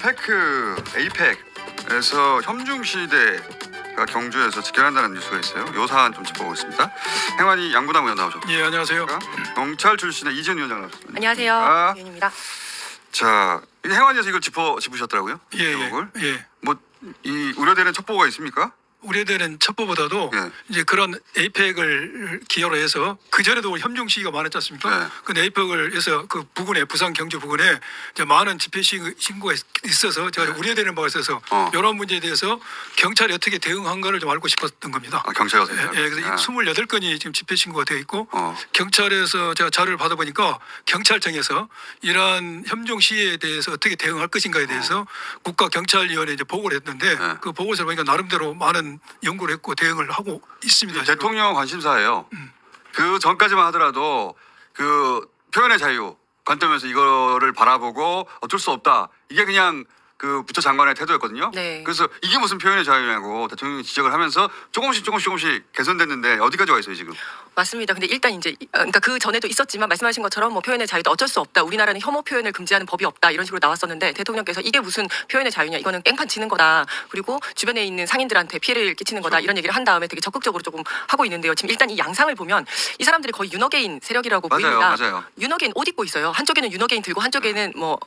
테크 에이펙에서 혐중시대가 경주에서 직결한다는 뉴스가 있어요. 요 사안 좀 짚어보겠습니다. 행안위 양부남 의원 나오셨고. 예, 안녕하세요. 경찰 출신의 이재훈 위원장 나오셨습니다. 안녕하세요. 이재훈입니다. 자, 행안위에서 이걸 짚으셨더라고요. 예. 뭐 이 우려되는 첩보가 있습니까? 우려되는 첩보보다도 예. 이제 그런 에이펙을 기여로 해서 그 전에도 혐중 시위가 많았지 않습니까? 네. 그 에이펙을 해서 그 부근에 부산 경주 부근에 이제 많은 집회 신고가 있어서 제가 우려되는 바가 있어서 이런 문제에 대해서 경찰이 어떻게 대응한가를 좀 알고 싶었던 겁니다. 아, 경찰에서. 예, 그래서 28건이 지금 집회 신고가 되어 있고 경찰에서 제가 자료를 받아보니까 경찰청에서 이러한 혐중 시위에 대해서 어떻게 대응할 것인가에 대해서 국가경찰위원회에 이제 보고를 했는데 그 보고서를 보니까 나름대로 많은 연구를 했고 대응을 하고 있습니다. 대통령 관심사예요. 그 전까지만 하더라도 그 표현의 자유 관점에서 이거를 바라보고 어쩔 수 없다. 이게 그냥 그 부처 장관의 태도였거든요. 네. 그래서 이게 무슨 표현의 자유냐고 대통령이 지적을 하면서 조금씩 개선됐는데 어디까지 와 있어요 지금? 맞습니다. 근데 일단 이제 그러니까 그 전에도 있었지만 말씀하신 것처럼 뭐 표현의 자유도 어쩔 수 없다. 우리나라는 혐오 표현을 금지하는 법이 없다. 이런 식으로 나왔었는데 대통령께서 이게 무슨 표현의 자유냐. 이거는 깽판 치는 거다. 그리고 주변에 있는 상인들한테 피해를 끼치는 거다. 이런 얘기를 한 다음에 되게 적극적으로 조금 하고 있는데요. 지금 일단 이 양상을 보면 이 사람들이 거의 윤어게인 세력이라고 보입니다. 맞아요. 윤어게인 옷 입고 있어요. 한쪽에는 윤어게인 들고 한쪽에는 뭐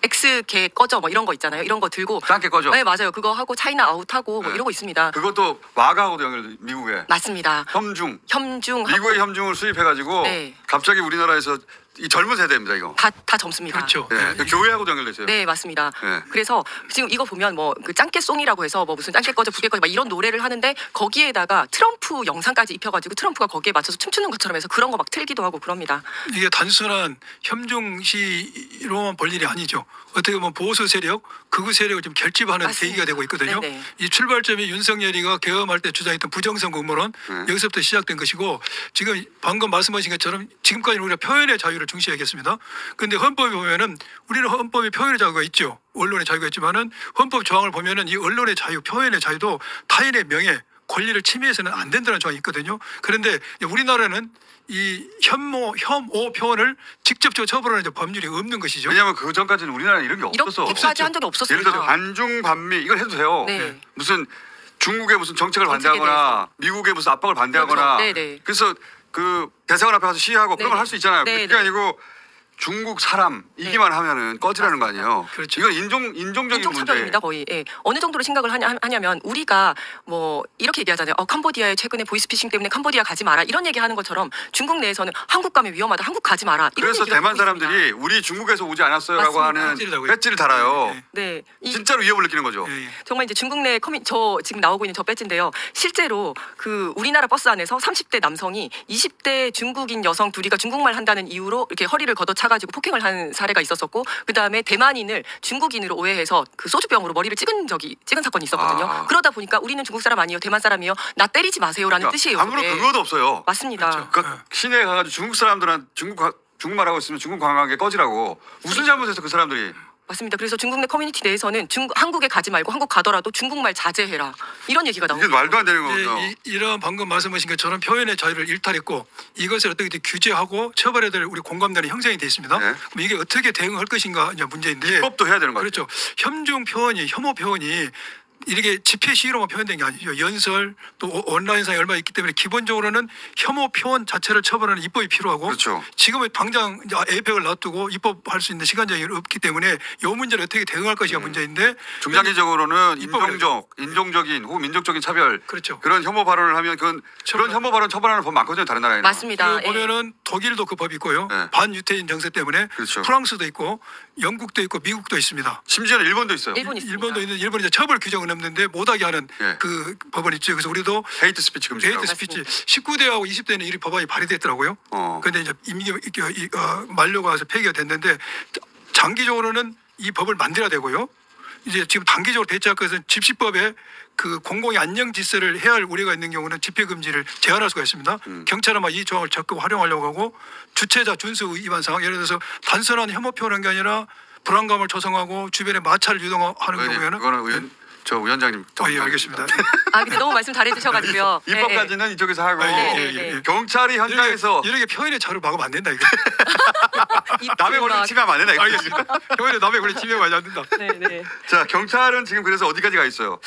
X개 꺼져 뭐 이런 거 있잖아요. 이런 거 들고 짱게 꺼져. 네, 맞아요. 그거 하고 차이나 아웃하고 뭐 이러고 있습니다. 그것도 와가하고도 연결돼 미국에. 맞습니다. 혐중. 미국의 혐중을 수입해가지고 갑자기 우리나라에서 이 젊은 세대입니다 이거. 다 젊습니다. 그렇죠. 네. 교회하고도 연결돼 있어요. 네, 맞습니다. 네. 그래서 지금 이거 보면 뭐 그 짱깨송이라고 해서 뭐 무슨 짱깨 꺼져 부깨 꺼져 막 이런 노래를 하는데 거기에다가 트럼프 영상까지 입혀가지고 트럼프가 거기에 맞춰서 춤추는 것처럼 해서 그런 거 막 틀기도 하고 그럽니다. 이게 단순한 혐중 시로만 볼 일이 아니죠. 어떻게 보면 보수 세력, 극우 세력을 좀 결집하는 맞습니다. 계기가 되고 있거든요. 네네. 이 출발점이 윤석열이가 계엄할 때 주장했던 부정선거 음모론 여기서부터 시작된 것이고 지금 방금 말씀하신 것처럼 지금까지 우리가 표현의 자유를 중시하겠습니다. 그런데 헌법에 보면은 우리는 헌법에 표현의 자유가 있죠. 언론의 자유가 있지만은 헌법 조항을 보면은 이 언론의 자유, 표현의 자유도 타인의 명예, 권리를 침해해서는 안 된다는 조항이 있거든요. 그런데 우리나라는 이 혐오 표현을 직접적으로 처벌하는 법률이 없는 것이죠. 왜냐하면 그 전까지는 우리나라는 이런 게 없었어. 이렇게까지 한 적이 없었습니다. 예를 들어 반중 반미 이걸 해도 돼요. 네. 무슨 중국의 무슨 정책을 반대하거나 미국의 무슨 압박을 반대하거나 네네. 그래서 그 대사관 앞에 가서 시위하고 그런 걸 할 수 있잖아요. 네네. 그게 아니고 중국 사람이기만 하면은 꺼지라는 거 아니에요. 그렇죠. 이건 인종적인 인종차별입니다 거의. 예. 어느 정도로 심각을 하냐면 우리가 뭐 이렇게 얘기하잖아요. 캄보디아에 최근에 보이스피싱 때문에 캄보디아 가지 마라 이런 얘기하는 것처럼 중국 내에서는 한국 가면 위험하다. 한국 가지 마라. 이런 그래서 대만 사람들이 우리 중국에서 오지 않았어요라고 하는 배지를 달아요. 네. 진짜로 위협을 느끼는 거죠. 정말 이제 중국 내 저 지금 나오고 있는 저 배지인데요. 실제로 그 우리나라 버스 안에서 30대 남성이 20대 중국인 여성 둘이가 중국말 한다는 이유로 이렇게 허리를 걷어차가지고 폭행을 한 사례가 있었었고 그 다음에 대만인을 중국인으로 오해해서 그 소주병으로 머리를 찍은 사건이 있었거든요. 그러다 보니까 우리는 중국 사람 아니에요, 대만 사람이에요. 나 때리지 마세요라는 그러니까 뜻이에요. 아무런 근거도 없어요. 맞습니다. 그렇죠. 그러니까 시내에 가가지고 중국 사람들한테 중국말 하고 있으면 중국 관광객 꺼지라고 무슨 잘못해서 그 사람들이. 맞습니다. 그래서 중국 내 커뮤니티 내에서는 한국에 가지 말고 한국 가더라도 중국말 자제해라 이런 얘기가 나오고 이게 말도 안 되는 거죠. 이런 방금 말씀하신 것처럼 표현의 자유를 일탈했고 이것을 어떻게 규제하고 처벌해야 될 우리 공감대는 형성이 되어 있습니다. 그럼 이게 어떻게 대응할 것인가 이제 문제인데. 법도 해야 되는 거죠. 그렇죠. 혐중 표현이 혐오 표현이 이렇게 집회 시위로만 표현된 게 아니죠. 연설 또 온라인상에 얼마 있기 때문에 기본적으로는 혐오 표현 자체를 처벌하는 입법이 필요하고 그렇죠. 지금은 당장 이제 에이펙을 놔두고 입법할 수 있는 시간적이 없기 때문에 이 문제를 어떻게 대응할 것이가 문제인데 중장기적으로는 인종적인 혹은 민족적인 차별 그렇죠. 그런 혐오 발언을 하면 그런 혐오 발언 처벌하는 법 많거든요. 다른 나라에는. 맞습니다. 보면은 독일도 그 법이 있고요. 반유태인 정세 때문에 그렇죠. 프랑스도 있고 영국도 있고 미국도 있습니다. 심지어는 일본도 있어요. 일본도 있는 일본이 이제 처벌 규정은 없는데 못하게 하는 그 법은 있죠. 그래서 우리도 헤이트 스피치 금지. 헤이트 스피치 19대하고 20대는 이 법안이 발의됐더라고요. 그런데 이제 만료가 와서 폐기가 됐는데 장기적으로는 이 법을 만들어야 되고요. 이제 지금 단기적으로 대처할 것은 집시법에 그 공공의 안녕 질서를 해야 할 우려가 있는 경우는 집회 금지를 제한할 수가 있습니다. 경찰은 막 이 조항을 적극 활용하려고 하고 주체자 준수 위반 상황 예를 들어서 단순한 혐오 표현한 게 아니라 불안감을 조성하고 주변에 마찰을 유도하는 경우에는 그거는 저 위원장님. 예, 알겠습니다. 아 근데 너무 말씀 잘해주셔가지고요. 네, 입법까지는 이쪽에서 하고 네. 경찰이 현장에서 이렇게 표현의 자유를 막으면 안 된다 이거. 남의 권리를 침해하면 안 된다. 이거. 알겠습니다. 표현의 남의 권리 침해하면 안 된다. 네네. 자, 경찰은 지금 그래서 어디까지 가 있어요?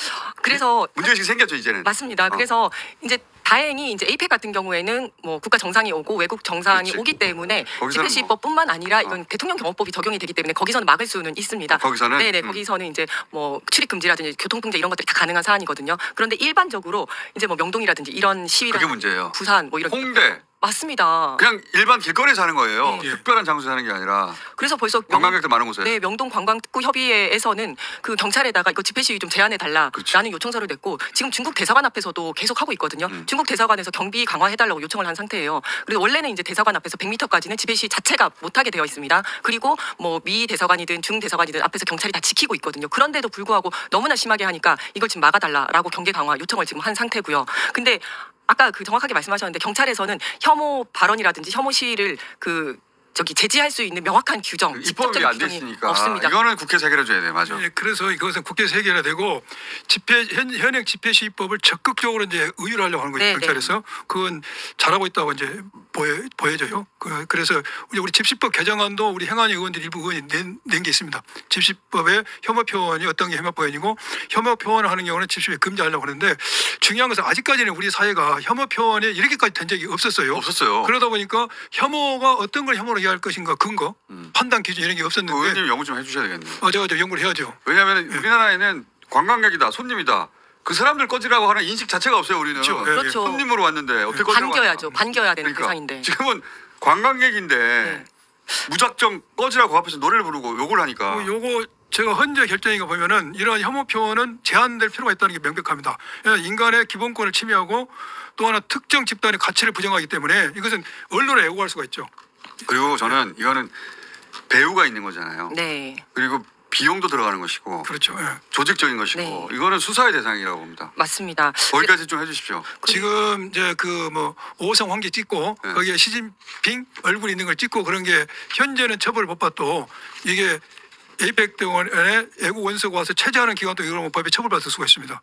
그래서 문제의식이 생겼죠 이제는. 맞습니다. 그래서 이제 다행히 이제 에이펙 같은 경우에는 뭐 국가 정상이 오고 외국 정상이 그렇지. 오기 때문에 거기서는 집회 시위법뿐만 아니라 이건 대통령 경호법이 적용이 되기 때문에 거기서는 막을 수는 있습니다. 거기서는? 네네 거기서는 이제 뭐 출입 금지라든지 교통통제 이런 것들이 다 가능한 사안이거든요. 그런데 일반적으로 이제 뭐 명동이라든지 이런 시위를 그게 문제예요. 부산 뭐 이런 홍대 맞습니다. 그냥 일반 길거리에 사는 거예요. 네. 특별한 장소에 사는 게 아니라 그래서 벌써 관광객들 많은 곳에. 네, 명동 관광특구 협의회에서는 그 경찰에다가 이거 집회 시위 좀 제한해 달라라는 그렇지. 요청서를 냈고 지금 중국 대사관 앞에서도 계속 하고 있거든요. 중국 대사관에서 경비 강화해 달라고 요청을 한 상태예요. 그리고 원래는 이제 대사관 앞에서 100m까지는 집회 시위 자체가 못 하게 되어 있습니다. 그리고 뭐 미 대사관이든 중 대사관이든 앞에서 경찰이 다 지키고 있거든요. 그런데도 불구하고 너무나 심하게 하니까 이걸 지금 막아 달라라고 경계 강화 요청을 지금 한 상태고요. 근데 아까 그 정확하게 말씀하셨는데 경찰에서는 혐오 발언이라든지 혐오 시위를 제지할 수 있는 명확한 규정, 입법이 직접적인 안 돼 규정이 있으니까 없습니다. 이거는 국회에서 해결해줘야 돼. 맞아. 예, 그래서 이것은 국회에서 해결해야 되고 현행 집회 시위법을 적극적으로 이제 의율하려고 하는 거죠. 네, 경찰에서 그건 잘하고 있다고 이제 보여져요. 그래서 우리 집시법 개정안도 우리 행안위 의원들이 일부 의원이 낸 게 있습니다. 집시법에 혐오 표현이 어떤 게 혐오 표현이고 혐오 표현을 하는 경우는 집시법에 금지하려고 하는데 중요한 것은 아직까지는 우리 사회가 혐오 표현에 이렇게까지 된 적이 없었어요. 없었어요. 그러다 보니까 혐오가 어떤 걸 혐오로 이해할 것인가 근거, 판단 기준 이런 게 없었는데 의원님 연구 좀 해주셔야 되겠네요. 제가 연구를 해야죠. 왜냐하면 우리나라에는 관광객이다, 손님이다. 그 사람들 꺼지라고 하는 인식 자체가 없어요. 우리는. 그렇죠. 그렇죠. 손님으로 왔는데 어떻게 꺼지라고 반겨야죠. 하나. 반겨야 되는 그러니까 대상인데. 지금은 관광객인데 네. 무작정 꺼지라고 앞에서 노래를 부르고 욕을 하니까. 요거 제가 헌재 결정인가 보면은 이러한 혐오 표현은 제한될 필요가 있다는 게 명백합니다. 인간의 기본권을 침해하고 또 하나 특정 집단의 가치를 부정하기 때문에 이것은 언론에 애고할 수가 있죠. 그리고 저는 이거는 배우가 있는 거잖아요. 네. 그리고 비용도 들어가는 것이고 그렇죠. 예. 조직적인 것이고 네. 이거는 수사의 대상이라고 봅니다. 맞습니다. 거기까지 좀 해주십시오. 지금 이제 그 뭐 5성 황제 찍고 네. 거기에 시진핑 얼굴 있는 걸 찍고 그런 게 현재는 처벌을 못 받도 이게 에이펙 대원에 애국 원수가 와서 체제하는 기관도 이런 법에 처벌받을 수가 있습니다.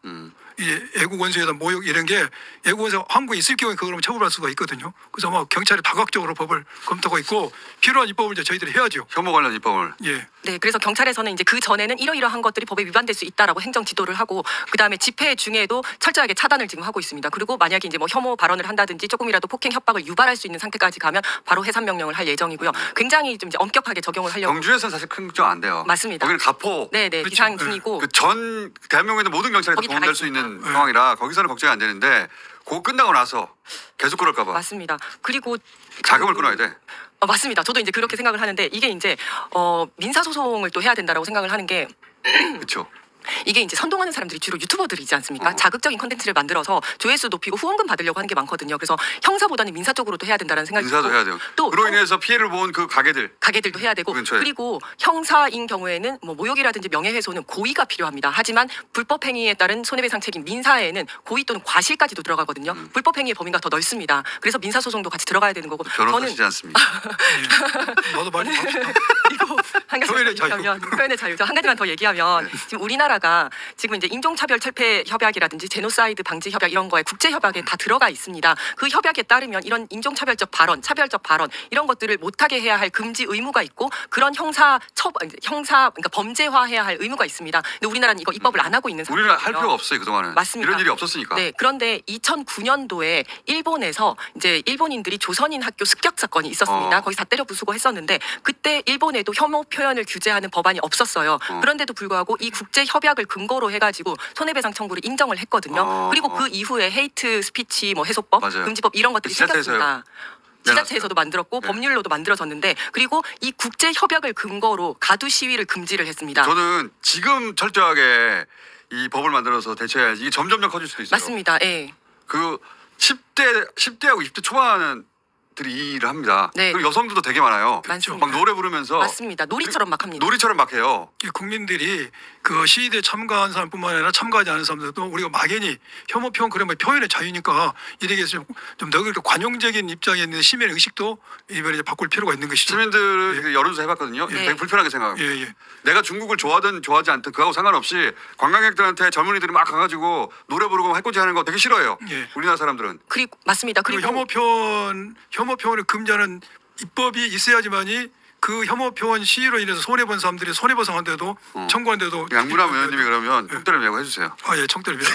이 애국 원수에 대한 모욕 이런 게 애국 원수 한국에 있을 경우에 그러면 처벌받을 수가 있거든요. 그래서 뭐 경찰이 다각적으로 법을 검토하고 있고 필요한 입법을 이제 저희들이 해야죠. 혐오 관련 입법을. 예. 네, 그래서 경찰에서는 이제 그 전에는 이러이러한 것들이 법에 위반될 수 있다라고 행정 지도를 하고 그다음에 집회 중에도 철저하게 차단을 지금 하고 있습니다. 그리고 만약에 이제 뭐 혐오 발언을 한다든지 조금이라도 폭행 협박을 유발할 수 있는 상태까지 가면 바로 해산 명령을 할 예정이고요. 굉장히 좀 이제 엄격하게 적용을 하려고. 경주에서는 사실 큰 걱정 안 돼요. 맞습니다. 거기는 가포. 네, 네, 그렇죠. 비상 중이고. 그 전 대한민국에 있는 모든 경찰이 다 거기 다 동원될 수 있는 있으니까. 상황이라 거기서는 걱정이 안 되는데 그거 끝나고 나서 계속 그럴까 봐 맞습니다. 그리고 자금을 끊어야 돼. 맞습니다. 저도 이제 그렇게 생각을 하는데 이게 이제 민사 소송을 또 해야 된다라고 생각을 하는 게 그렇죠. 이게 이제 선동하는 사람들이 주로 유튜버들이지 않습니까? 자극적인 컨텐츠를 만들어서 조회수 높이고 후원금 받으려고 하는 게 많거든요. 그래서 형사보다는 민사 쪽으로도 해야 된다는 생각이 인사도 들고 해야 돼요. 또 그로 인해서 피해를 본 그 가게들. 가게들도 해야 되고 근처에. 그리고 형사인 경우에는 뭐 모욕이라든지 명예훼손은 고의가 필요합니다. 하지만 불법 행위에 따른 손해배상 책임 민사에는 고의 또는 과실까지도 들어가거든요. 불법 행위의 범위가 더 넓습니다. 그래서 민사 소송도 같이 들어가야 되는 거고 변호사시지 않습니다. 나도 많이 봤습니다. 그리고 한 가지만 표현의 더 얘기하면 표현의 자유. 저 한 가지만 더 얘기하면 지금 우리나라가 지금 이제 인종차별 철폐 협약이라든지 제노사이드 방지 협약 이런 거에 국제 협약에 다 들어가 있습니다. 그 협약에 따르면 이런 인종차별적 발언, 차별적 발언 이런 것들을 못하게 해야 할 금지 의무가 있고 그런 형사 그러니까 범죄화해야 할 의무가 있습니다. 근데 우리나라는 이거 입법을 안 하고 있는 우리는 상태예요. 할 필요가 없어요 그동안은. 맞습니다. 이런 일이 없었으니까. 네, 그런데 2009년도에 일본에서 이제 일본인들이 조선인 학교 습격 사건이 있었습니다. 거기서 다 때려 부수고 했었는데 그때 일본에도 혐오 표현을 규제하는 법안이 없었어요. 그런데도 불구하고 이 국제 협약을 근거로 해가지고 손해배상 청구를 인정을 했거든요. 그리고 그 이후에 헤이트 스피치 뭐 해소법, 맞아요. 금지법 이런 것들이 지자체에서요. 생겼습니다. 지자체에서도 만들었고 네. 법률로도 만들어졌는데 그리고 이 국제 협약을 근거로 가두 시위를 금지를 했습니다. 저는 지금 철저하게 이 법을 만들어서 대처해야지 이게 점점점 커질 수도 있어요. 맞습니다. 예. 그 10대하고 20대 초반은 기업들이 이 일을 합니다. 네. 그리고 여성들도 되게 많아요. 많습니다. 막 노래 부르면서 맞습니다. 놀이처럼 막 합니다. 놀이처럼 막 해요. 이 국민들이 그 시위대에 참가한 사람뿐만 아니라 참가하지 않은 사람들도 우리가 막연히 혐오 표현 그러면 표현의 자유니까 이렇게 좀 너그럽게 관용적인 입장에 있는 시민의 의식도 이번에 이제 바꿀 필요가 있는 것이죠. 시민들 그 여론조사 해봤거든요. 네. 되게 불편하게 생각합니다. 예, 예. 내가 중국을 좋아하든 좋아하지 않든 그하고 상관없이 관광객들한테 젊은이들이 막 가가지고 노래 부르고 해코지 하는 거 되게 싫어해요. 예. 우리나라 사람들은. 그리고 맞습니다. 그리고 그리고 혐오 표현을 금지하는 입법이 있어야지만이 그 혐오 표현 시위로 인해서 손해 본 사람들이 손해보상한데도 청구한데도 양문남 의원님이 그러면 총대를 메고 해주세요. 예, 총대를 메고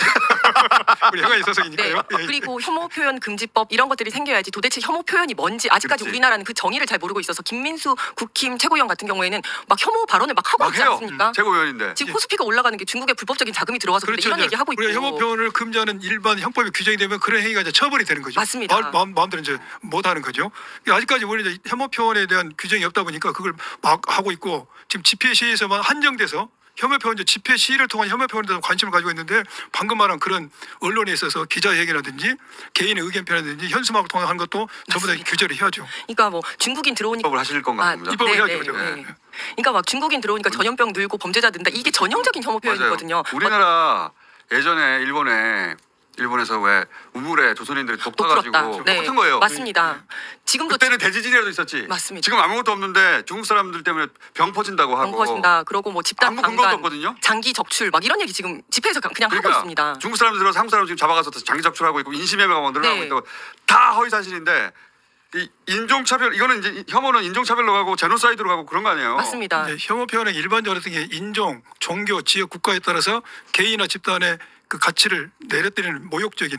우리 해가 있어서니까요. 네. 그리고 혐오 표현 금지법 이런 것들이 생겨야지 도대체 혐오 표현이 뭔지 아직까지 그렇지. 우리나라는 그 정의를 잘 모르고 있어서 김민수 국힘 최고위원 같은 경우에는 막 혐오 발언을 막 하고 막 있지 해요. 않습니까? 최고위원인데. 지금 코스피가 올라가는 게 중국의 불법적인 자금이 들어와서 그런데 이런 이제 얘기 하고 있고. 우리가 혐오 표현을 금지하는 일반 형법이 규정이 되면 그런 행위가 이제 처벌이 되는 거죠. 맞습니다. 마음대로 이제 못 하는 거죠. 아직까지 우리는 이제 혐오 표현에 대한 규정이 없다 보니까 그걸 막 하고 있고 지금 집회 시위에서만 한정돼서 혐오 표현 집회 시위를 통한 혐오 표현에 대한 관심을 가지고 있는데 방금 말한 그런 언론에 있어서 기자회견이라든지 개인의 의견 표현이라든지 현수막을 통한 것도 전부 다 맞습니다. 규제를 해야죠. 그러니까 뭐 중국인 들어오니까 입법을 하실 건가 봅니다. 입법을 해야죠, 그죠? 그러니까 막 중국인 들어오니까 전염병 늘고 범죄자 는다. 이게 전형적인 혐오 표현이거든요. 우리나라 예전에 일본에서 왜 우물에 조선인들이 독 타가지고 똑같은 거예요. 맞습니다. 지금도 그때는 대지진이라도 있었지. 맞습니다. 지금 아무것도 없는데 중국 사람들 때문에 병 퍼진다고 하고. 병 퍼진다. 그러고 뭐 집단 아무 근거도 방관, 없거든요. 장기 적출 막 이런 얘기 지금 집회에서 그냥 하고 그러니까 있습니다. 중국 사람들 들어서 한국 사람 지금 잡아가서 장기 적출하고 있고 인신매매가 막 늘어나고 네. 있고 다 허위 사실인데 이 인종차별 이거는 이제 혐오는 인종차별로 가고 제노사이드로 가고 그런 거 아니에요. 맞습니다. 네, 혐오 표현은 일반적으로 어떤 게 인종, 종교, 지역, 국가에 따라서 개인이나 집단의 그 가치를 내려뜨리는 모욕적인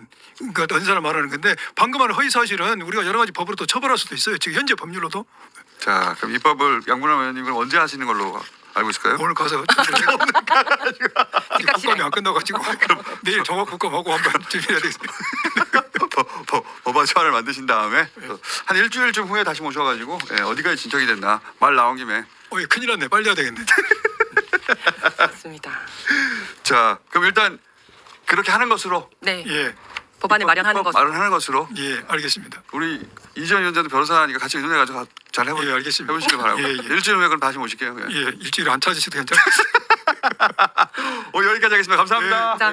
그 언사를 말하는 건데 방금 말한 허위 사실은 우리가 여러 가지 법으로 또 처벌할 수도 있어요. 지금 현재 법률로도 자 그럼 입법을 양문남 의원님은 언제 하시는 걸로 알고 있을까요? 오늘 가서 국감이 안 끝나가지고 내일 종합 국감하고 한번 준비해야 되겠습니다. 법안 초안을 만드신 다음에 한 일주일쯤 후에 다시 모셔가지고 어디까지 진척이 됐나 말 나온 김에 예, 큰일 났네. 빨리 해야 되겠네. 맞습니다. 자 그럼 일단 그렇게 하는 것으로 네. 예, 법안을 마련하는 입법 것. 마련하는 것으로 예, 알겠습니다. 우리 이지원 위원장도 변호사니까 같이 의논해가지고 잘 예, 알겠습니다. 해보시길 바라고 예, 예. 일주일 후에 그럼 다시 모실게요. 예, 일주일 안 찾으셔도 괜찮아요. 여기까지 하겠습니다. 감사합니다. 감사합니다.